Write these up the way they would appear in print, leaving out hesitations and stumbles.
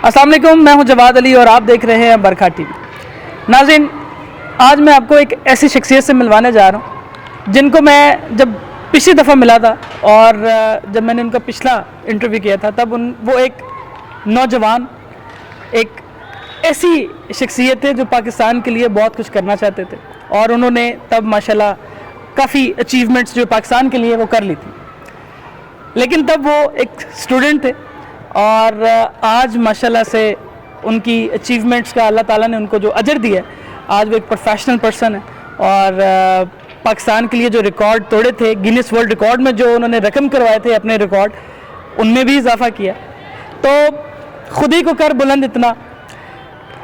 अस्सलाम वालेकुम, मैं हूं जवाद अली और आप देख रहे हैं बरखा टीवी। नाज़रीन, आज मैं आपको एक ऐसी शख्सियत से मिलवाने जा रहा हूं जिनको मैं जब पिछली दफ़ा मिला था और जब मैंने उनका पिछला इंटरव्यू किया था तब वो एक नौजवान, एक ऐसी शख्सियत है जो पाकिस्तान के लिए बहुत कुछ करना चाहते थे और उन्होंने तब माशाल्लाह काफ़ी अचीवमेंट्स जो पाकिस्तान के लिए वो कर ली थी। लेकिन तब वो एक स्टूडेंट थे और आज माशाल्लाह से उनकी अचीवमेंट्स का अल्लाह ताला ने उनको जो अजर दिया है, आज वो एक प्रोफेशनल पर्सन है और पाकिस्तान के लिए जो रिकॉर्ड तोड़े थे, गिनीज वर्ल्ड रिकॉर्ड में जो उन्होंने रकम करवाए थे अपने रिकॉर्ड, उनमें भी इजाफा किया। तो खुद ही को कर बुलंद इतना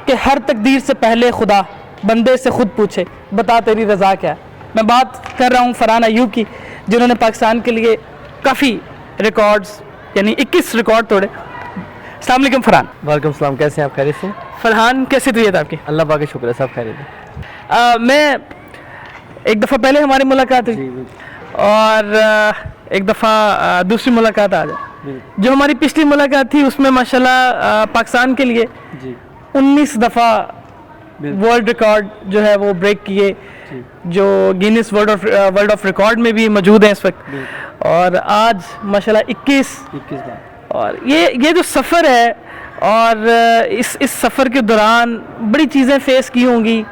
कि हर तकदीर से पहले खुदा बंदे से खुद पूछे बता तेरी रज़ा क्या है। मैं बात कर रहा हूँ फरहान अयूब की, जिन्होंने पाकिस्तान के लिए काफ़ी रिकॉर्ड्स यानी 21 रिकॉर्ड तोड़े। अस्सलाम वालेकुम फरहान। वालेकुम सलाम, कैसे हैं आप? खैरियत से? फरहान, कैसी तबीयत आपकी? अल्लाह पाक का शुक्र है, सब खैरियत है। मैं एक दफ़ा पहले हमारी मुलाकात हुई और एक दफ़ा दूसरी मुलाकात आज है। जो हमारी पिछली मुलाकात थी उसमें माशाल्लाह पाकिस्तान के लिए 19 दफ़ा वर्ल्ड रिकॉर्ड जो है वो ब्रेक किए, जो गिनीज वर्ल्ड ऑफ रिकॉर्ड में भी मौजूद है इस वक्त। और आज माशाल्लाह 21 बार। और ये जो सफ़र है और इस सफ़र के दौरान बड़ी चीज़ें फ़ेस की होंगी,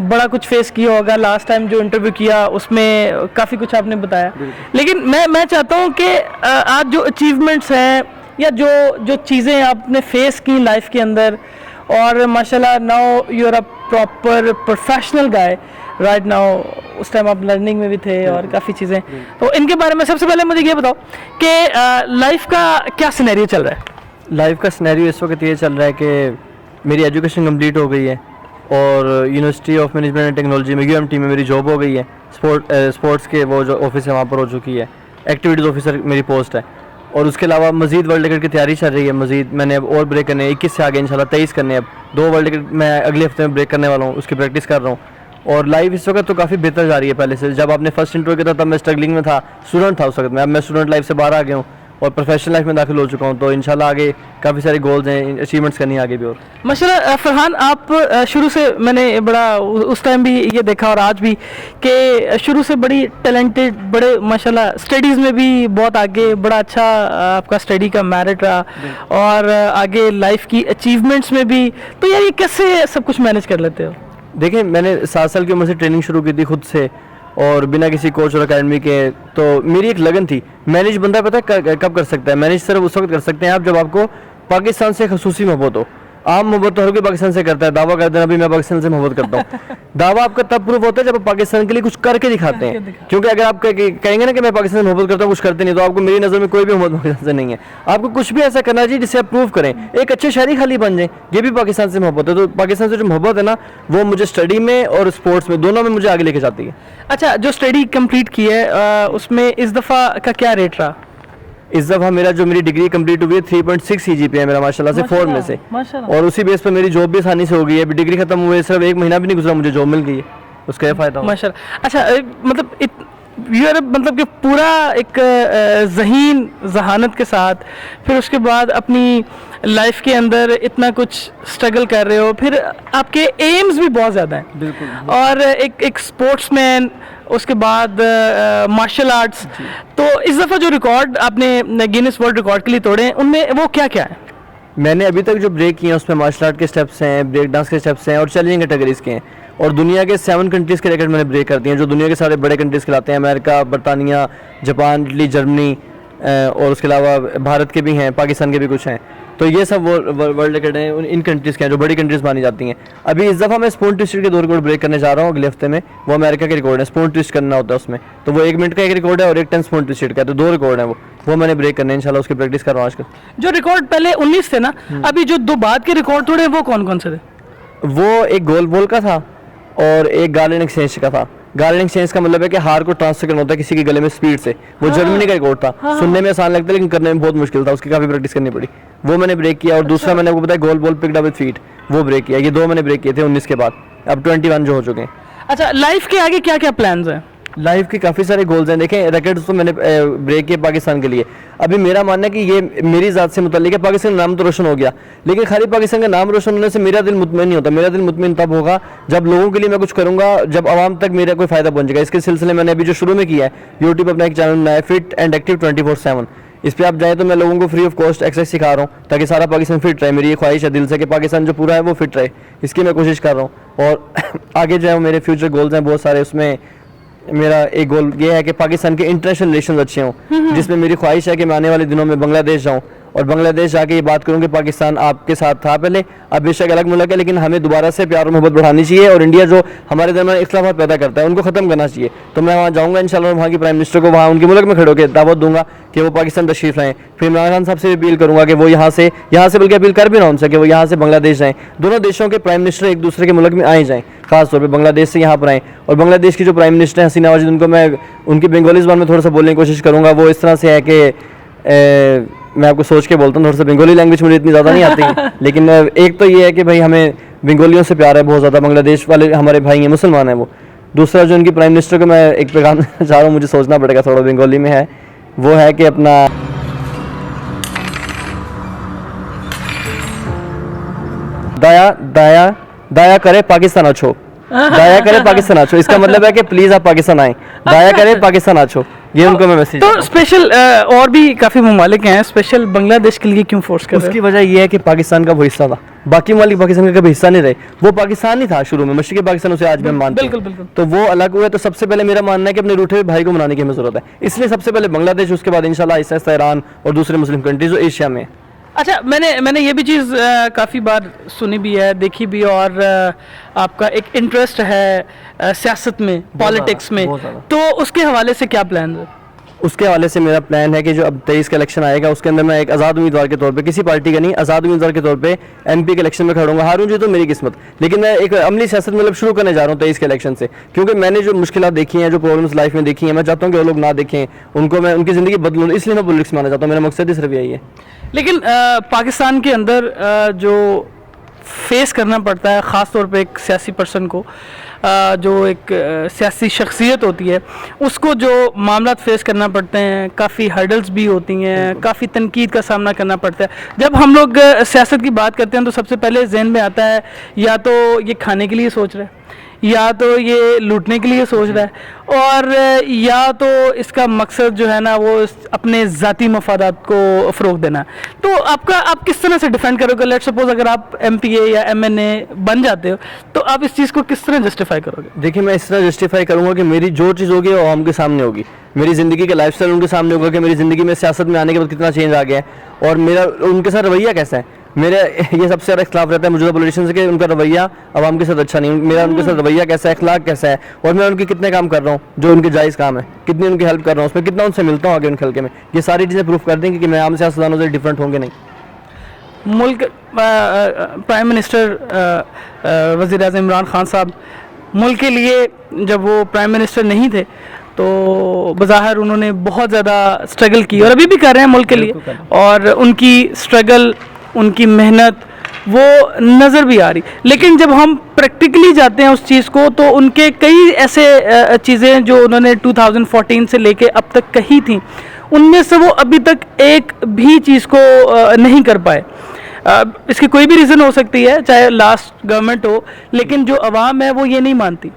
बड़ा कुछ फेस किया होगा। लास्ट टाइम जो इंटरव्यू किया उसमें काफ़ी कुछ आपने बताया, लेकिन मैं चाहता हूँ कि आज जो अचीवमेंट्स हैं या जो चीज़ें आपने फेस की लाइफ के अंदर, और माशाल्लाह now you are a proper professional guy right now, उस टाइम आप लर्निंग में भी थे और काफ़ी चीज़ें, तो इनके बारे में सबसे पहले मुझे ये बताओ कि लाइफ का क्या सिनेरियो चल रहा है? लाइफ का सिनेरियो इस वक्त ये चल रहा है कि मेरी एजुकेशन कंप्लीट हो गई है और university of management and technology में UMT में मेरी जॉब हो गई है। स्पोर्ट्स के वो जो ऑफिस है वहाँ पर हो चुकी है, एक्टिविटीज़ ऑफिसर मेरी पोस्ट है। और उसके अलावा मज़ीद वर्ल्ड रिकॉर्ड की तैयारी चल रही है। मज़ीद मैंने अब और ब्रेक करने 21 से आगे इंशाल्लाह 23 करने, अब 2 वर्ल्ड रिकॉर्ड मैं अगले हफ्ते में ब्रेक करने वाला हूँ, उसकी प्रैक्टिस कर रहा हूँ। और लाइफ इस वक्त तो काफ़ी बेहतर जा रही है पहले से। जब आपने फर्स्ट इंटरव्यू किया था तब मैं स्ट्रगलिंग में था, स्टूडेंट था उस वक्त में। अब मैं स्टूडेंट लाइफ से बाहर आ गया हूँ और प्रोफेशनल लाइफ में दाखिल हो चुका हूँ, तो इंशाल्लाह आगे काफ़ी सारे गोल्स हैं, अचीवमेंट्स करनी है आगे भी। और माशाल्लाह फरहान, आप शुरू से मैंने बड़ा उस टाइम भी ये देखा और आज भी कि शुरू से बड़ी टैलेंटेड, बड़े माशाल्लाह स्टडीज़ में भी बहुत आगे, बड़ा अच्छा आपका स्टडी का मेरिट रहा और आगे लाइफ की अचीवमेंट्स में भी। तो यार ये कैसे सब कुछ मैनेज कर लेते हो? देखिए, मैंने 7 साल की उम्र से ट्रेनिंग शुरू की थी खुद से और बिना किसी कोच और अकेडमी के। तो मेरी एक लगन थी। मैनेज बंदा पता है कब कर सकता है? मैनेज सिर्फ उस वक्त कर सकते हैं आप जब आपको पाकिस्तान से खसूसी मोहब्बत हो। आम मोहब्बत तो हर कोई पाकिस्तान से करता है, दावा करते हैं अभी मैं पाकिस्तान से मोहब्बत करता हूँ। दावा आपका तब प्रूफ होता है जब आप पाकिस्तान के लिए कुछ करके दिखाते हैं। क्योंकि अगर आप कहेंगे ना कि मैं पाकिस्तान से मोहब्बत करता हूँ, कुछ करते नहीं, तो आपको मेरी नज़र में कोई भी मोहब्बत पाकिस्तान से नहीं है। आपको कुछ भी ऐसा करना चाहिए जिससे आप प्रूव करें, एक अच्छे शहरी खाली बन जाए, ये भी पाकिस्तान से मोहब्बत है। तो पाकिस्तान से जो मोहब्बत है ना, वो मुझे स्टडी में और स्पोर्ट्स में दोनों में मुझे आगे लेके जाती है। अच्छा, जो स्टडी कंप्लीट की है उसमें इस दफ़ा का क्या रेट रहा? इस दफ़ा मेरी डिग्री कंप्लीट हुई है 3.6 CGPA है मेरा माशाल्लाह से 4 में से, और उसी बेस पर मेरी जॉब भी आसानी से हो गई है। अभी डिग्री खत्म हुए सिर्फ 1 महीना भी नहीं गुजरा, मुझे जॉब मिल गई है, उसका ये फ़ायदा माशाल्लाह। अच्छा, मतलब कि पूरा एक ज़हीन जहानत के साथ फिर उसके बाद अपनी लाइफ के अंदर इतना कुछ स्ट्रगल कर रहे हो, फिर आपके एम्स भी बहुत ज़्यादा हैं। बिल्कुल। और एक स्पोर्ट्समैन, उसके बाद मार्शल आर्ट्स। तो इस दफ़ा जो रिकॉर्ड आपने गिनीज वर्ल्ड रिकॉर्ड के लिए तोड़े हैं उनमें वो क्या क्या है? मैंने अभी तक जो ब्रेक किए हैं उसमें मार्शल आर्ट के स्टेप्स हैं, ब्रेक डांस के स्टेप्स हैं और चैलेंजिंग कैटेगरीज़ के हैं। और दुनिया के 7 कंट्रीज़ के रिकॉर्ड मैंने ब्रेक कर दिए हैं, जो दुनिया के सारे बड़े कंट्रीज़ कहलाते हैं। अमेरिका, बरतानिया, जापान, इटली, जर्मनी और उसके अलावा भारत के भी हैं, पाकिस्तान के भी कुछ हैं। तो ये सब वर्ल्ड रिकॉर्ड हैं इन कंट्रीज़ के हैं जो बड़ी कंट्रीज़ मानी जाती हैं। अभी इस दफ़ा मैं स्पून ट्विस्टेड के 2 रिकॉर्ड ब्रेक करने जा रहा हूँ अगले हफ्ते में। वो अमेरिका के रिकॉर्ड है, स्पून ट्विस्ट करना होता है उसमें। तो वो 1 मिनट का एक रिकॉर्ड है और एक 10 स्पून ट्विस्टेड का, तो 2 रिकॉर्ड है वो मैंने ब्रेक करने, इंशाल्लाह उसकी प्रैक्टिस कर रहा हूँ आजकल। जो रिकॉर्ड पहले 19 थे ना, अभी जो 2 बाद के रिकॉर्ड तोड़े वो कौन कौन से थे? वो एक गोल बॉल का था और एक गार्डन एक्सचेंज का था। गार्डन एक्सचेंज का मतलब है कि हार को ट्रांसफर करना होता है किसी के गले में स्पीड से। वो जर्मनी का रिकॉर्ड था। सुनने में आसान लगता है लेकिन करने में बहुत मुश्किल था, उसकी काफ़ी प्रैक्टिस करनी पड़ी। वो मैंने ब्रेक किया। और दूसरा मैंने आपको बताया गोल ball picked up with feet, वो ब्रेक किया। ये 2 मैंने ब्रेक किए थे 19 के बाद, अब 21 जो हो चुके हैं। अच्छा, लाइफ के आगे क्या क्या प्लान्स हैं? लाइफ के काफ़ी सारे गोल्स हैं। देखें रैकेट्स तो मैंने ब्रेक किए पाकिस्तान के लिए। अभी मेरा मानना है कि ये मेरी ज़ात से मुतल्लिक है। पाकिस्तान का नाम तो रोशन हो गया, लेकिन खाली पाकिस्तान का नाम रोशन होने से मेरा दिल मुतमईन नहीं होता। मेरा दिल मुतमईन तब होगा जब लोगों के लिए मैं कुछ करूँगा, जब आवाम तक मेरा कोई फ़ायदा पहुँचेगा। इसके सिलसिले मैंने अभी जो शुरू में किया है, यूट्यूब अपना एक चैनल बनाया फिट एंड एक्टिव 24/7। इस पर आप जाएँ तो मैं लोगों को फ्री ऑफ कॉस्ट एक्सरसाइज सिखा रहा हूँ ताकि सारा पाकिस्तान फिट रहे। मेरी ये ख्वाहिश है दिल से कि पाकिस्तान जो पूरा है वो फिट रहे, इसकी मैं कोशिश कर रहा हूँ। और आगे जो है मेरे फ्यूचर गोल्स हैं बहुत सारे, उसमें मेरा एक गोल ये है कि पाकिस्तान के इंटरनेशनल रिलेशन अच्छे हों, जिसमें मेरी ख्वाहिश है कि मैं आने वाले दिनों में बांग्लादेश जाऊं और बांग्लादेश जाके ये बात करूं कि पाकिस्तान आपके साथ था पहले, अब बेशक अलग मुल्क है, लेकिन हमें दोबारा से प्यार और मोहब्बत बढ़ानी चाहिए और इंडिया जो हमारे दरमियान इख्तिलाफात पैदा करता है उनको ख़त्म करना चाहिए। तो मैं वहाँ जाऊँगा इंशाल्लाह, वहाँ की प्राइम मिनिस्टर को वहाँ उनके मुल्क में खड़े होकर दावत दूंगा कि वो पाकिस्तान तशरीफ़ लाएँ। फिर इमरान खान साहब से अपील करूँगा कि वो यहाँ से बल्कि अपील कर भी ना उनसे कि वो यहाँ से बांग्लादेश जाएँ। दोनों देशों के प्राइम मिनिस्टर एक दूसरे के मुल्क में आए जाएँ, खासतौर पर बांग्लादेश से यहाँ पर आएँ। और बांग्लादेश की जो प्राइम मिनिस्टर हैं हसीना वाजिद, उनको मैं उनकी बंगाली ज़बान में थोड़ा सा बोलने की कोशिश करूँगा। वो इस तरह से है कि मैं आपको सोच के बोलता हूँ, थोड़ा सा बंगाली लैंग्वेज मुझे इतनी ज़्यादा नहीं आती, लेकिन एक तो ये है कि भाई हमें बंगालियों से प्यार है बहुत ज़्यादा, बांग्लादेश वाले हमारे भाई हैं, मुसलमान हैं वो। दूसरा जो उनकी प्राइम मिनिस्टर को मैं एक पैगाम देना चाह रहा हूँ, मुझे सोचना पड़ेगा थोड़ा बंगाली में है, वो है कि अपना दया दया दया करे पाकिस्तान अच्छो, दया करे पाकिस्तान अच्छो। इसका मतलब है कि प्लीज़ आप पाकिस्तान आएँ, दया करे पाकिस्तान अच्छो, ये उनको मैं मैसेज। तो स्पेशल और भी काफ़ी ममालिक हैं, स्पेशल बांग्लादेश के लिए क्यों फोर्स कर रहे हैं? उसकी वजह ये है कि पाकिस्तान का वो हिस्सा था, बाकी ममालिक पाकिस्तान का कभी हिस्सा नहीं रहे। वो पाकिस्तान नहीं था शुरू में, मशरिकी पाकिस्तान उसे आज भी मानते हैं। बिल्कुल। तो वो अलग हुए, तो सबसे पहले मेरा मानना है कि अपने रूठे हुए भाई को मनाने की हमें ज़रूरत है। इसलिए सबसे पहले बांग्लादेश, उसके बाद इंशाल्लाह आहिस्ता आहिस्ता ईरान और दूसरे मुस्लिम कंट्रीज जो एशिया में। अच्छा, मैंने ये भी चीज़ काफ़ी बार सुनी भी है, देखी भी, और आपका एक इंटरेस्ट है सियासत में, पॉलिटिक्स में, तो उसके हवाले से क्या प्लान है? उसके हवाले से मेरा प्लान है कि जो अब 23 का इलेक्शन आएगा उसके अंदर मैं एक आज़ाद उम्मीदवार के तौर पे, किसी पार्टी का नहीं, आज़ाद उम्मीदवार के तौर पे MP के इलेक्शन में खड़ूंगा। हारूंगी तो मेरी किस्मत, लेकिन मैं एक अमली सियासत मतलब शुरू करने जा रहा हूँ 23 के इलेक्शन से, क्योंकि मैंने जो मुश्किलात देखी हैं, जो प्रॉब्लम्स लाइफ में देखी हैं, मैं चाहता हूँ कि वो लोग ना देखें उनको, मैं उनकी ज़िंदगी बदलूँ, इसलिए मैं पॉलिटिक्स में आना चाहता हूँ। मेरा मकसद ही सिर्फ यही है। लेकिन पाकिस्तान के अंदर जो फेस करना पड़ता है, ख़ास तौर पे एक सियासी पर्सन को, जो एक सियासी शख्सियत होती है, उसको जो मामला फेस करना पड़ते हैं, काफ़ी हर्डल्स भी होती हैं, काफ़ी तनकीद का सामना करना पड़ता है। जब हम लोग सियासत की बात करते हैं तो सबसे पहले जहन में आता है या तो ये खाने के लिए सोच रहा है, या तो ये लूटने के लिए सोच रहा है, और या तो इसका मकसद जो है ना वो अपने ज़ाती मफादात को फ़रोग देना है। तो आप किस तरह से डिफेंड करोगे? लेट्स सपोज अगर आप MPA या MNA बन जाते हो तो आप इस चीज़ को किस तरह जस्टिफाई करोगे? देखिए, मैं इस तरह जस्टिफाई करूँगा कि मेरी जो चीज़ होगी वो आवाम के सामने होगी, मेरी ज़िंदगी का लाइफस्टाइल उनके सामने होगा कि मेरी ज़िंदगी में सियासत में आने के बाद कितना चेंज आ गया है और मेरा उनके साथ रवैया कैसा है। मेरा ये सबसे ज़्यादा खिलाफ रहता है मौजूदा पॉलिटिशियन से कि उनका रवैया आवाम के साथ अच्छा नहीं। मेरा उनके साथ रवैया कैसा है, अखलाक कैसा है, और मैं उनके कितने काम कर रहा हूँ जो उनके जायज़ काम है, कितनी उनकी हेल्प कर रहा हूँ, उसमें कितना उनसे मिलता हूँ आगे उनके हल्के में, ये सारी चीज़ें प्रूफ कर देंगे कि मैं आम सियासतदानों से डिफरेंट होंगे नहीं। मुल्क प्राइम मिनिस्टर वज़ीर आज़म इमरान खान साहब मुल्क के लिए जब वो प्राइम मिनिस्टर नहीं थे तो बज़ाहिर उन्होंने बहुत ज़्यादा स्ट्रगल की और अभी भी कर रहे हैं मुल्क के लिए, और उनकी स्ट्रगल, उनकी मेहनत वो नज़र भी आ रही। लेकिन जब हम प्रैक्टिकली जाते हैं उस चीज़ को तो उनके कई ऐसे चीज़ें जो उन्होंने 2014 से लेके अब तक कही थी, उनमें से वो अभी तक एक भी चीज़ को नहीं कर पाए। इसकी कोई भी रीज़न हो सकती है, चाहे लास्ट गवर्नमेंट हो, लेकिन जो आवाम है वो ये नहीं मानती।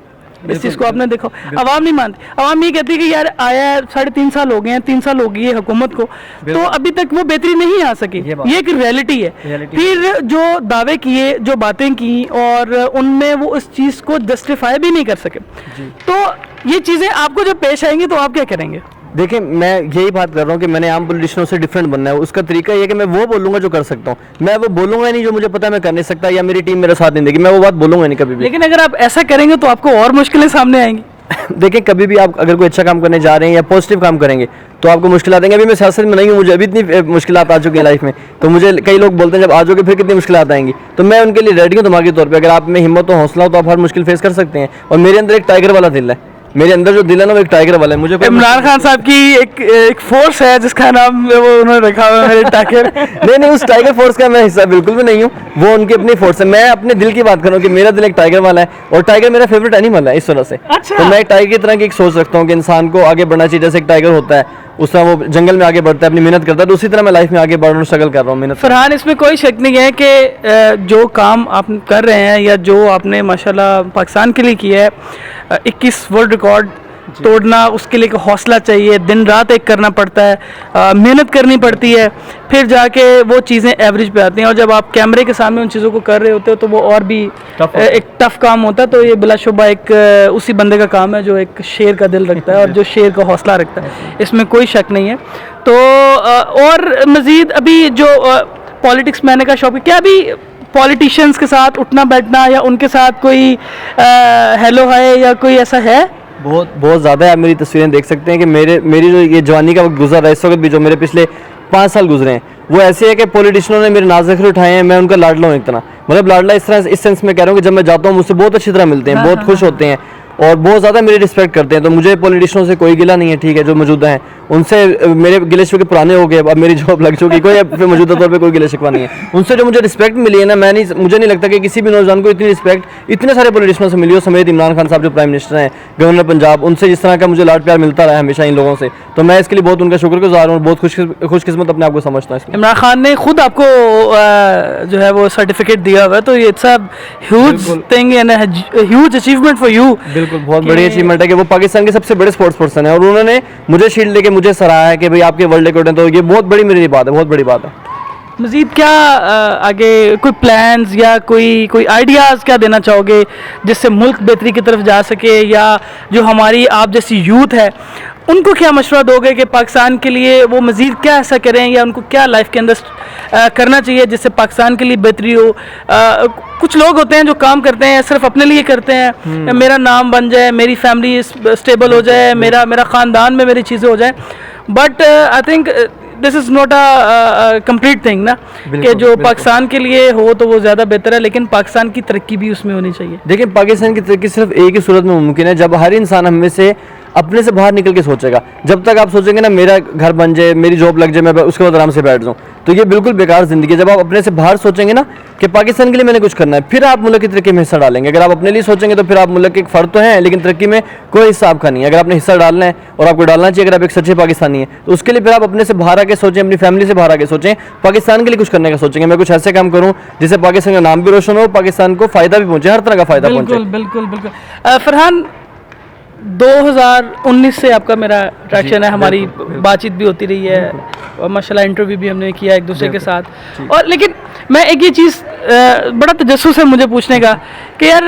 इस चीज़ को आपने देखो, आवाम नहीं मानती। आवाम ये कहती है कि यार आया 3.5 साल हो गए हैं, 3 साल हो गई है हुकूमत को, तो अभी तक वो बेहतरी नहीं आ सकी। ये एक रियलिटी है। फिर जो दावे किए, जो बातें की, और उनमें वो उस चीज़ को जस्टिफाई भी नहीं कर सके। तो ये चीज़ें आपको जब पेश आएंगी तो आप क्या करेंगे? देखिए, मैं यही बात कर रहा हूँ कि मैंने आम पॉलिटिशियनों से डिफरेंट बनना है। उसका तरीका ये है कि मैं वो बोलूँगा जो कर सकता हूँ, मैं वो बोलूँगा नहीं जो मुझे पता है मैं कर नहीं सकता या मेरी टीम मेरा साथ नहीं देगी, मैं वो बात बोलूँगा नहीं कभी भी। लेकिन अगर आप ऐसा करेंगे तो आपको और मुश्किलें सामने आएंगी। देखिए, कभी भी आप अगर कोई अच्छा काम करने जा रहे हैं या पॉजिटिव काम करेंगे तो आपको मुश्किल आएंगे। अभी मैं सियासत में नहीं हूँ, मुझे अभी इतनी मुश्किल आ चुकी है लाइफ में, तो मुझे कई लोग बोलते हैं जब आ जाओगे फिर कितनी मुश्किल आएंगी, तो मैं उनके लिए रेडी हूँ दिमागी तौर पर। अगर आप में हिम्मत और हौसला हो तो आप हर मुश्किल फेस कर सकते हैं, और मेरे अंदर एक टाइगर वाला दिल है, मेरे अंदर जो दिल है ना वो एक टाइगर वाला है। मुझे इमरान खान साहब की एक फोर्स है जिसका नाम वो उन्होंने रखा हुआ है मेरे टाइगर। नहीं, उस टाइगर फोर्स का मैं हिस्सा बिल्कुल भी नहीं हूँ, वो उनकी अपनी फोर्स है। मैं अपने दिल की बात कर रहा हूँ कि मेरा दिल एक टाइगर वाला है और टाइगर मेरा फेवरेट एनिमल है इस वजह से। अच्छा। तो मैं एक टाइगर की तरह की एक सोच रखता हूँ कि इंसान को आगे बढ़ना चाहिए, जैसे एक टाइगर होता है उस तरह वो जंगल में आगे बढ़ता है, अपनी मेहनत करता है, तो उसी तरह मैं लाइफ में आगे बढ़ रहा हूँ, स्ट्रगल कर रहा हूँ, मेहनत। फरहान, इसमें कोई शक नहीं है कि जो काम आप कर रहे हैं या जो आपने माशाल्लाह पाकिस्तान के लिए किया है, 21 वर्ल्ड रिकॉर्ड तोड़ना, उसके लिए एक हौसला चाहिए, दिन रात एक करना पड़ता है, मेहनत करनी पड़ती है, फिर जाके वो चीज़ें एवरेज पे आती हैं। और जब आप कैमरे के सामने उन चीज़ों को कर रहे होते हो तो वो और भी एक टफ काम होता है। तो ये बिलाशुबा एक उसी बंदे का काम है जो एक शेर का दिल रखता है और जो शेर का हौसला रखता है, इसमें कोई शक नहीं है। तो और मज़ीद अभी जो पॉलिटिक्स में आने का शौक है, क्या अभी पॉलिटिशियंस के साथ उठना बैठना या उनके साथ कोई हेलो हाय या कोई ऐसा है? बहुत ज़्यादा है। आप मेरी तस्वीरें देख सकते हैं कि मेरी जो ये जवानी का वक्त गुजर रहा है, इस वक्त भी जो मेरे पिछले 5 साल गुजरे हैं वो ऐसे है कि पॉलिटिशियनों ने मेरे नाज़ ज़िक्र उठाए हैं, मैं उनका लाडला हूँ एक तरह। मतलब लाडला इस तरह, इस सेंस में कह रहा हूँ कि जब मैं जाता हूँ मुझसे बहुत अच्छी तरह मिलते हैं, बहुत खुश होते हैं और बहुत ज़्यादा मेरी रिस्पेक्ट करते हैं। तो मुझे पॉलिटिशियनों से कोई गिला नहीं है, ठीक है, जो मौजूदा हैं उनसे मेरे गिले शिकवे पुराने हो गए, अब मेरी जॉब लग चुकी, कोई अब मौजूदा तौर पे कोई गिला शिकवा नहीं है। उनसे जो मुझे रिस्पेक्ट मिली है ना, मुझे नहीं लगता कि किसी भी नौजवान को इतनी रिस्पेक्ट इतने सारे पॉलिटिशियनों से मिली हो, समेत इमरान खान साहब जो प्राइम मिनिस्टर हैं, गवर्नर पंजाब, उनसे जिस तरह का मुझे लाड प्यार मिलता रहा है हमेशा इन लोगों से, तो मैं इसके लिए बहुत उनका शुक्रगुजार हूँ और बहुत खुशकिस्मत अपने आप को समझता हूँ। इमरान खान ने खुद आपको जो है वो सर्टिफिकेट दिया हुआ है, तो it's a huge thing and huge achievement for you. बिल्कुल, बहुत बड़ी अचीवमेंट है कि वो पाकिस्तान के सबसे बड़े स्पोर्ट्स पर्सन है और उन्होंने मुझे शील्ड लेके मुझे सराहा है कि भाई आपके वर्ल्ड रिकॉर्ड है, तो ये बहुत बड़ी मेरी बात है, बहुत बड़ी बात है। मज़ीद क्या आगे कोई प्लान्स या कोई आइडियाज़ क्या देना चाहोगे जिससे मुल्क बेहतरी की तरफ जा सके, या जो हमारी आप जैसी यूथ है उनको क्या मशवरा दोगे कि पाकिस्तान के लिए वो मज़ीद क्या ऐसा करें या उनको क्या लाइफ के अंदर करना चाहिए जिससे पाकिस्तान के लिए बेहतरी हो? कुछ लोग होते हैं जो काम करते हैं सिर्फ अपने लिए करते हैं, मेरा नाम बन जाए, मेरी फैमिली स्टेबल हो जाए, मेरा ख़ानदान में मेरी चीज़ें हो जाए, but I think this is not a complete thing ना, कि जो पाकिस्तान के लिए हो तो वो ज़्यादा बेहतर है, लेकिन पाकिस्तान की तरक्की भी उसमें होनी चाहिए। देखिए, पाकिस्तान की तरक्की सिर्फ एक ही सूरत में मुमकिन है, जब हर इंसान हम में से अपने से बाहर निकल के सोचेगा। जब तक आप सोचेंगे ना मेरा घर बन जाए, मेरी जॉब लग जाए, मैं उसके बाद आराम से बैठ जाऊँ, तो ये बिल्कुल बेकार ज़िंदगी है। जब आप अपने से बाहर सोचेंगे ना कि पाकिस्तान के लिए मैंने कुछ करना है, फिर आप मुल्क की तरक्की में हिस्सा डालेंगे। अगर आप अपने लिए सोचेंगे तो फिर आप मुल्क के एक फ़र्द तो हैं, लेकिन तरक्की में कोई हिस्सा आपका नहीं है। अगर आपने हिस्सा डालना है और आपको डालना चाहिए, अगर आप एक सच्चे पाकिस्तानी हैं, तो उसके लिए फिर आप अपने से बाहर आके सोचें, अपनी फैमिली से बाहर आके सोचें, पाकिस्तान के लिए कुछ करने का सोचेंगे। मैं कुछ ऐसे काम करूँ जिससे पाकिस्तान का नाम भी रोशन हो, पाकिस्तान को फ़ायदा भी पहुँचे, हर तरह का फ़ायदा पहुँचे। बिल्कुल बिल्कुल। फरहान, 2019 से आपका मेरा अट्रैक्शन है, हमारी बातचीत भी होती रही है और माशाल्लाह इंटरव्यू भी हमने किया एक दूसरे के साथ। और लेकिन मैं एक ये चीज़ बड़ा तजस्सुस है मुझे पूछने का कि यार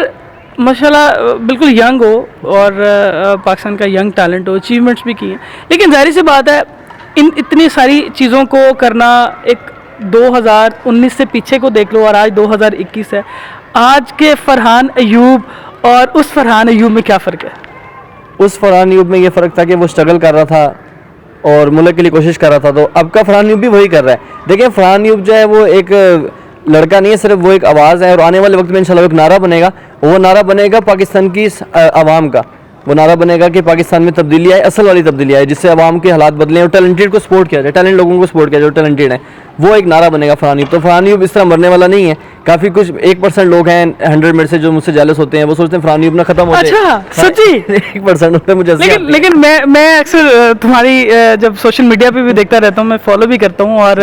माशाल्लाह बिल्कुल यंग हो और पाकिस्तान का यंग टैलेंट हो, अचीवमेंट्स भी की हैं, लेकिन जाहिर सी बात है इन इतनी सारी चीज़ों को करना, एक 2019 से पीछे को देख लो और आज 2021 है, आज के फरहान अयूब और उस फरहान अयूब में क्या फ़र्क है? उस फरहान अयूब में ये फ़र्क था कि वो स्ट्रगल कर रहा था और मुल्क के लिए कोशिश कर रहा था, तो अब का फरहान अयूब भी वही कर रहा है। देखिए, फरहान अयूब जो है वो एक लड़का नहीं है, सिर्फ वो एक आवाज़ है और आने वाले वक्त में इंशाल्लाह एक नारा बनेगा। वो नारा बनेगा पाकिस्तान की आवाम का, वो नारा बनेगा कि पाकिस्तान में तब्दीली आए, असल वाली तब्दीली आए, जिससे आवाम के हालात बदलें और टैलेंटेड को सपोर्ट किया जाए, टैलेंट लोगों को सपोर्ट किया जाए जो टैलेंटेड है, वो एक नारा बनेगा फरहान अयूब। तो फरहान अयूब इस तरह मरने वाला नहीं है। काफ़ी कुछ 1% लोग हैं 100 में से जो मुझसे जेलस होते हैं, वो सोचते हैं फरहान अयूब ना खत्म हो जाए। अच्छा, सच्ची? 1% होते हैं मुझे। लेकिन मैं अक्सर तुम्हारी जब सोशल मीडिया पे भी देखता रहता हूँ, मैं फॉलो भी करता हूँ और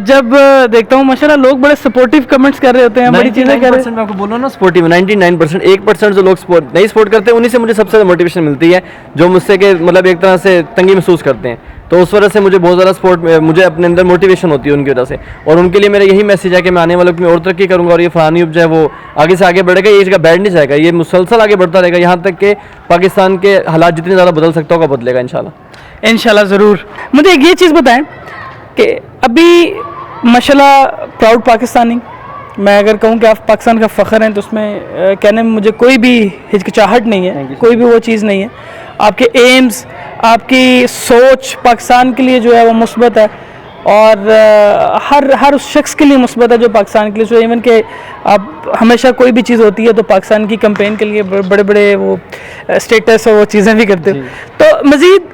जब देखता हूँ माशाल्लाह लोग बड़े सपोर्टिव कमेंट्स कर रहे होते हैं, बड़ी चीज़ें कर रहे हैं। मैं आपको बोलूँ ना, सपोर्टिव 99%, 1% जो लोग सपोर्ट नहीं सपोर्ट करते, उन्हीं से मुझे सबसे ज़्यादा मोटिवेशन मिलती है, जो मुझसे के मतलब एक तरह से तंगी महसूस करते हैं। तो उस वजह से मुझे बहुत ज़्यादा सपोर्ट, मुझे अपने अंदर मोटिवेशन होती है उनकी वजह से, और उनके लिए मेरा यही मैसेज है कि मैं आने वाले वक्त में और तरक्की करूँगा और ये फरहान अयूब जो है वो आगे से आगे बढ़ेगा, ये जगह बैठ नहीं जाएगा, ये मुसलसल आगे बढ़ता रहेगा, यहाँ तक कि पाकिस्तान के हालात जितने ज़्यादा बदल सकता होगा बदलेगा इंशाल्लाह ज़रूर। मुझे एक ये चीज़ बताएं कि अभी माशाल्लाह प्राउड पाकिस्तानी, मैं अगर कहूँ कि आप पाकिस्तान का फ़ख्र हैं तो उसमें कहने में मुझे कोई भी हिचकिचाहट नहीं है, कोई भी वो चीज़ नहीं है। आपके एम्स, आपकी सोच पाकिस्तान के लिए जो है वो मुस्बत है। और हर उस शख्स के लिए मुस्बत है जो पाकिस्तान के लिए, जो इवन के आप हमेशा कोई भी चीज़ होती है तो पाकिस्तान की कैंपेन के लिए बड़े बड़े वो स्टेटस और वो चीज़ें भी करते हो। तो मज़ीद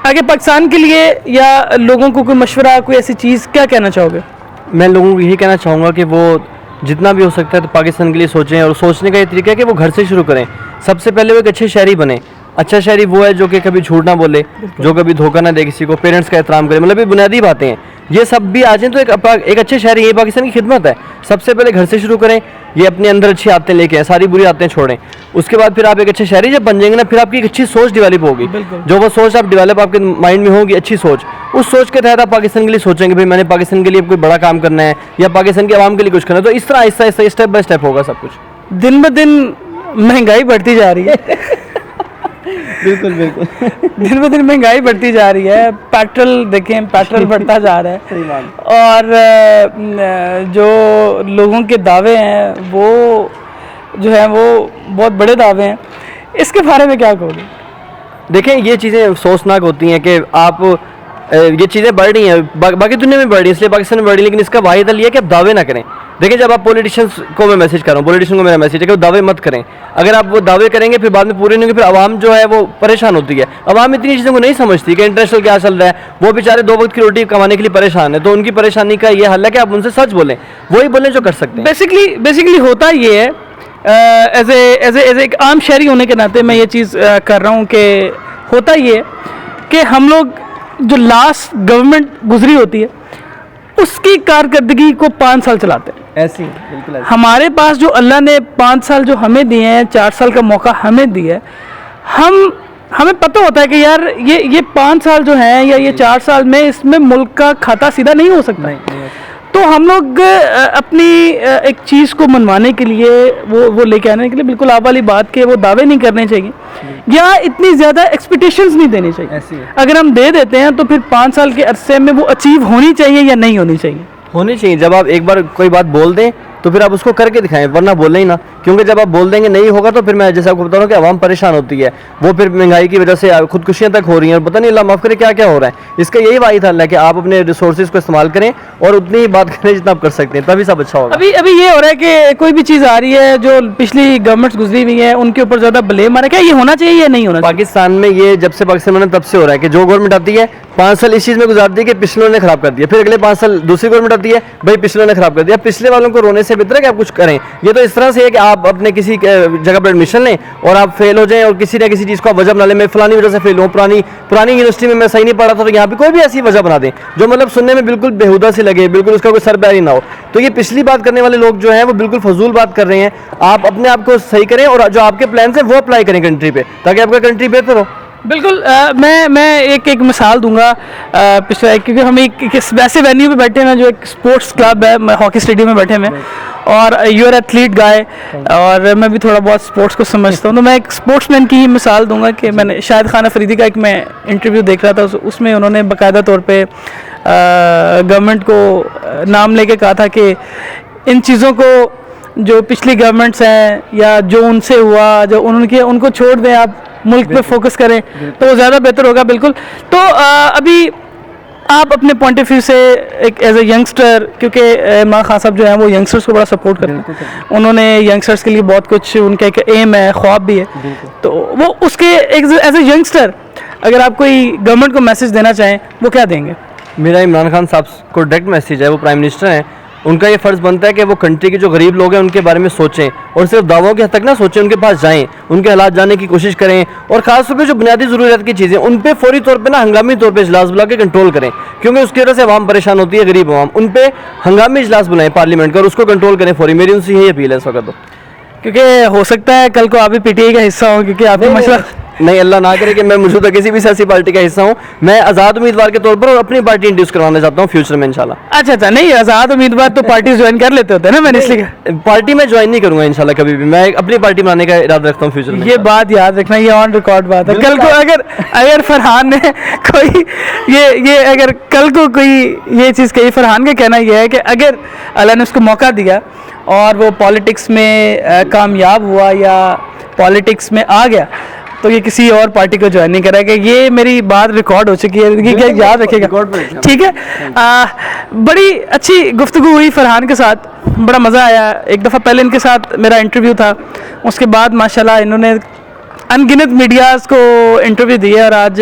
आगे पाकिस्तान के लिए या लोगों को कोई मशवरा, कोई ऐसी चीज़ क्या कहना चाहोगे? मैं लोगों को यही कहना चाहूँगा कि वो जितना भी हो सकता है तो पाकिस्तान के लिए सोचें, और सोचने का ये तरीका है कि वो घर से शुरू करें। सबसे पहले वो एक अच्छे शहरी बने। अच्छा शहरी वो है जो कि कभी झूठ ना बोले, जो कभी धोखा ना दे किसी को, पेरेंट्स का एहतराम करे, मतलब ये बुनियादी बातें हैं। ये सब भी आ जाएं तो एक अच्छे शहरी, ये पाकिस्तान की खिदमत है। सबसे पहले घर से शुरू करें, ये अपने अंदर अच्छी आदतें लेके आएं, सारी बुरी आदतें छोड़ें। उसके बाद फिर आप एक अच्छे शहरी जब बन जाएंगे ना, फिर आपकी एक अच्छी सोच डेवलप होगी। जो वो सोच आप डेवलप आपके माइंड में होगी, अच्छी सोच, उस सोच के तहत आप पाकिस्तान के लिए सोचेंगे भाई मैंने पाकिस्तान के लिए कोई बड़ा काम करना है या पाकिस्तान के आवाम के लिए कुछ करना है। तो इस तरह Aahista Aahista step by step होगा सब कुछ। दिन ब दिन महंगाई बढ़ती जा रही है। बिल्कुल बिल्कुल। दिन ब दिन महंगाई बढ़ती जा रही है। पेट्रोल देखें, पेट्रोल बढ़ता जा रहा है। सही बात। और जो लोगों के दावे हैं वो जो है वो बहुत बड़े दावे हैं। इसके बारे में क्या कहोगे? देखें ये चीज़ें अफसोसनाक होती हैं कि आप ये चीज़ें बढ़ रही हैं, बाकी दुनिया में बढ़ रही है, इसलिए पाकिस्तान में बढ़ रही है, लेकिन इसका वाहिद हल ये है कि आप दावे ना करें। देखिए जब आप पॉलिटिशियंस को मैं मैसेज कर रहा हूँ, पॉलिटिशियन को मेरा मैसेज है कि वो दावे मत करें। अगर आप वो दावे करेंगे फिर बाद में पूरे नहीं होंगे, फिर आवाम जो है वो परेशान होती है। आवाम इतनी चीज़ों को नहीं समझती कि इंटरनेशनल क्या चल रहा है। वो बेचारे 2 वक्त की रोटी कमाने के लिए परेशान है, तो उनकी परेशानी का ये हल है कि आप उनसे सच बोलें, वही बोलें जो कर सकते हैं। बेसिकली होता ये है, एज एक आम शहरी होने के नाते मैं ये चीज़ कर रहा हूँ कि होता ये है कि हम लोग जो लास्ट गवर्नमेंट गुजरी होती है उसकी कारकर्दगी को 5 साल चलाते हैं। ऐसी बिल्कुल ऐसी। हमारे पास जो अल्लाह ने 5 साल जो हमें दिए हैं, 4 साल का मौका हमें दिया है, हमें पता होता है कि यार ये 5 साल जो हैं या ये 4 साल में इसमें मुल्क का खाता सीधा नहीं हो सकता। नहीं। तो हम लोग अपनी एक चीज़ को मनवाने के लिए वो लेके आने के लिए बिल्कुल आप वाली बात के वो दावे नहीं करने चाहिए या इतनी ज़्यादा एक्सपेक्टेशंस नहीं देनी चाहिए। ऐसी है। अगर हम दे देते हैं तो फिर 5 साल के अरसे में वो अचीव होनी चाहिए या नहीं होनी चाहिए? होनी चाहिए। जब आप एक बार कोई बात बोल दें तो फिर आप उसको करके दिखाएं, वरना बोलें ही ना। क्योंकि जब आप बोल देंगे नहीं होगा तो फिर मैं जैसे आपको बता रहा हूँ कि आवाम परेशान होती है, वो फिर महंगाई की वजह से खुदकुशियाँ तक हो रही हैं, पता नहीं अल्लाह माफ़ करे क्या क्या हो रहा है। इसका यही वाहिद हल है कि आप अपने रिसोर्सेज को इस्तेमाल करें और उतनी ही बात करें जितना आप कर सकते हैं, तभी सब अच्छा होगा। अभी ये हो रहा है कि कोई भी चीज़ आ रही है जो पिछली गवर्नमेंट्स गुजरी हुई है उनके ऊपर ज़्यादा ब्लेम आ रहा है। क्या ये होना चाहिए या नहीं होना चाहिए? पाकिस्तान में ये जब से पाकिस्तान बना तब से हो रहा है कि जो गवर्नमेंट आती है 5 साल इस चीज़ में गुजार दी कि पिछलों ने खराब कर दिया, फिर अगले 5 साल दूसरी गवर्नमेंट आती है, भाई पिछलों ने खराब कर दिया। पिछले वालों को रोने से बेहतर है कि आप कुछ करें। ये तो इस तरह से है कि आप अपने किसी जगह पर एडमिशन लें और आप फेल हो जाएं और किसी ना किसी चीज़ को आप वजह बना लें, मैं फलानी वजह से फेल हूँ, पुरानी यूनिवर्सिटी में मैं सही नहीं पढ़ा था, तो यहाँ पे कोई भी ऐसी वजह बना दें जो मतलब सुनने में बिल्कुल बेहुदा सी लगे, बिल्कुल उसका कोई सरपैरी ना हो। तो ये पिछली बात करने वाले लोग जो हैं वो बिल्कुल फजूल बात कर रहे हैं। आप अपने आप को सही करें और जो आपके प्लान हैं वो अप्लाई करें कंट्री पे, ताकि आपका कंट्री बेहतर हो। बिल्कुल। मैं एक मिसाल दूंगा पिछले, क्योंकि हम एक वैसे वेन्यू पे बैठे हैं जो एक स्पोर्ट्स क्लब है, हॉकी स्टेडियम में बैठे हुए हैं और यूर एथलीट गाय, और मैं भी थोड़ा बहुत स्पोर्ट्स को समझता हूँ। तो मैं एक स्पोर्ट्समैन की ही मिसाल दूंगा कि मैंने शाहिद खान अफरीदी का एक मैं इंटरव्यू देख रहा था, उसमें उन्होंने बाकायदा तौर पे गवर्नमेंट को नाम लेके कहा था कि इन चीज़ों को जो पिछली गवर्नमेंट्स हैं या जो उनसे हुआ, जो उनको छोड़ दें, आप मुल्क पे फोकस करें तो वो ज़्यादा बेहतर होगा। बिल्कुल। तो अभी आप अपने पॉइंट ऑफ व्यू से एक एज ए यंगस्टर, क्योंकि इमरान खान साहब जो हैं वो यंगस्टर्स को बड़ा सपोर्ट करते हैं, उन्होंने यंगस्टर्स के लिए बहुत कुछ, उनका एक एम है, ख्वाब भी है, तो वो उसके एज ए यंगस्टर अगर आप कोई गवर्नमेंट को मैसेज देना चाहें वो क्या देंगे? मेरा इमरान खान साहब को डायरेक्ट मैसेज है, वो प्राइम मिनिस्टर हैं, उनका ये फ़र्ज़ बनता है कि वो कंट्री के जो गरीब लोग हैं उनके बारे में सोचें और सिर्फ दावों के हद तक ना सोचें, उनके पास जाएं, उनके हालात जानने की कोशिश करें और ख़ास तौर पे जो बुनियादी ज़रूरत की चीज़ें उन पे फौरी तौर पे ना हंगामी तौर पे इजलास बुला के कंट्रोल करें, क्योंकि उसकी वजह से आवाम परेशान होती है, गरीब आवाम। उन पे हंगामी इजलास बुलाएं पार्लियामेंट का और उसको कंट्रोल करें फौरी। मेरी उनसे यही अपील है इस वक्त। तो क्योंकि हो सकता है कल को आप भी पीटीआई का हिस्सा हो, क्योंकि आपका मसला नहीं, अल्लाह ना करे कि मैं मौजूदा किसी भी सियासी पार्टी का हिस्सा हूँ। मैं आज़ाद उम्मीदवार के तौर पर और अपनी पार्टी इंट्रोड्यूस करवाना चाहता हूँ फ्यूचर में इंशाल्लाह। अच्छा, नहीं आज़ाद उम्मीदवार तो पार्टी ज्वाइन कर लेते होते हैं ना, मैंने इसलिए पार्टी में ज्वाइन नहीं करूँगा इंशाल्लाह कभी भी। मैं अपनी पार्टी बनाने का इरादा रखता हूँ फ्यूचर में। ये बात याद रखना, ये ऑन रिकॉर्ड बात है। कल को अगर फरहान ने कोई ये अगर कल को कोई ये चीज़ कही, फरहान का कहना यह है कि अगर अल्लाह ने उसको मौका दिया और वो पॉलिटिक्स में कामयाब हुआ या पॉलिटिक्स में आ गया, तो ये किसी और पार्टी को ज्वाइन नहीं करेगा। ये मेरी बात रिकॉर्ड हो चुकी है, ये क्या याद रखिएगा, रिकॉर्ड पे रखें। ठीक है। बड़ी अच्छी गुफ्तगू हुई फरहान के साथ, बड़ा मज़ा आया। एक दफ़ा पहले इनके साथ मेरा इंटरव्यू था, उसके बाद माशाल्लाह इन्होंने अनगिनत मीडियाज़ को इंटरव्यू दिए और आज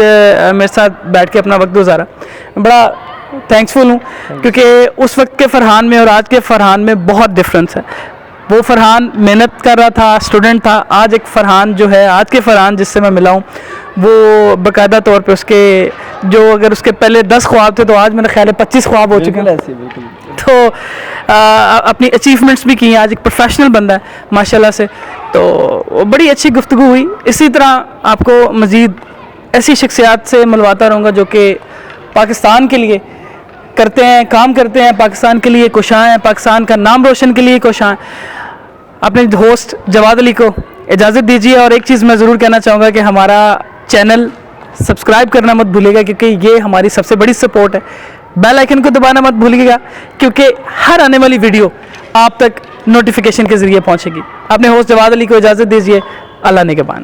मेरे साथ बैठ के अपना वक्त गुजारा। बड़ा थैंक्सफुल हूँ, क्योंकि उस वक्त के फरहान में और आज के फरहान में बहुत डिफरेंस है। वो फरहान मेहनत कर रहा था, स्टूडेंट था। आज एक फरहान जो है, आज के फरहान जिससे मैं मिला हूँ, वो बाकायदा तौर पे उसके जो अगर उसके पहले 10 ख्वाब थे तो आज मेरा ख्याल है 25 ख्वाब हो चुके हैं। तो अपनी अचीवमेंट्स भी की हैं, आज एक प्रोफेशनल बंदा है माशाल्लाह से। तो बड़ी अच्छी गुफ्तगू हुई। इसी तरह आपको मज़ीद ऐसी शख्सियात से मिलवाता रहूँगा जो कि पाकिस्तान के लिए करते हैं, काम करते हैं, पाकिस्तान के लिए कोशां हैं, पाकिस्तान का नाम रोशन के लिए कोशां हैं। अपने होस्ट जवाद अली को इजाज़त दीजिए। और एक चीज़ मैं ज़रूर कहना चाहूँगा कि हमारा चैनल सब्सक्राइब करना मत भूलिएगा, क्योंकि ये हमारी सबसे बड़ी सपोर्ट है। बेल आइकन को दबाना मत भूलिएगा, क्योंकि हर आने वाली वीडियो आप तक नोटिफिकेशन के ज़रिए पहुँचेगी। अपने होस्ट जवाद अली को इजाज़त दीजिए। अल्लाह निगहबान।